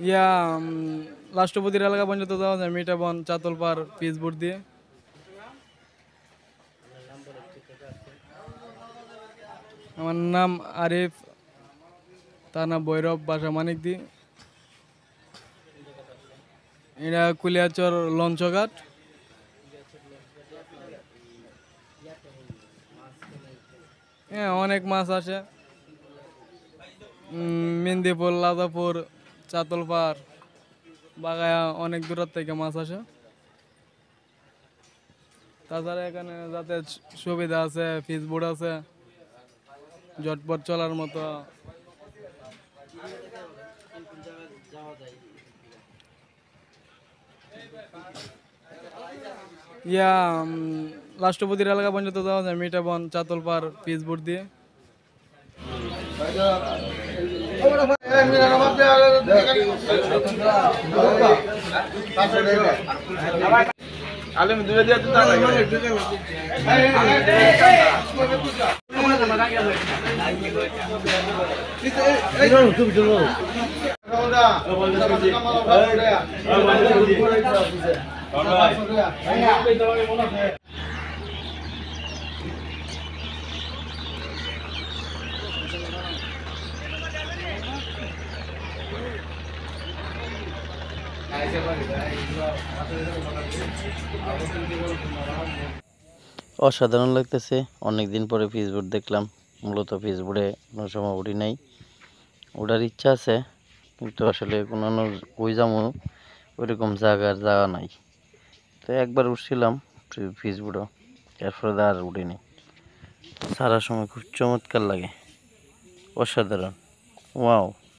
ইয়া রাষ্ট্রপতির এলাকা পর্যন্ত যাওয়া যায়, মিঠাবন, চাতলপাড়, পিচবোর্ড দিয়ে। আমার নাম আরিফ, তার নাম ভৈরব, বাসা মানিকদি। এটা কুলিয়াচর লঞ্চঘাট। হ্যাঁ, অনেক মাছ আসে। মেদিনীপুর, লাদাপুর, চাতলপাড়, বাগায়া অনেক দূর থেকে মাছ আসে। তাছাড়া এখানে যাতে সুবিধা আছে, পিচবোর্ড আছে, জটপট চলার মতো। ইয়া রাষ্ট্রপতির এলাকা পর্যন্ত যাওয়া যায়, মিঠাবন, চাতলপাড়, পিচবোর্ড দিয়ে। আলম দুবে দিয়া তুই তাই অসাধারণ লাগতেছে। অনেকদিন পরে পিচবোর্ড দেখলাম। মূলত পিচবোর্ডে কোনো সময় উঠি নাই, ওঠার ইচ্ছা আছে, কিন্তু আসলে কোনো ওই যাবো ওইরকম জায়গার জায়গা নাই। তো একবার উঠছিলাম পিচবোর্ডও, এরপরে আর উঠিনি। সারার সময় খুব চমৎকার লাগে, অসাধারণ, ওয়াও।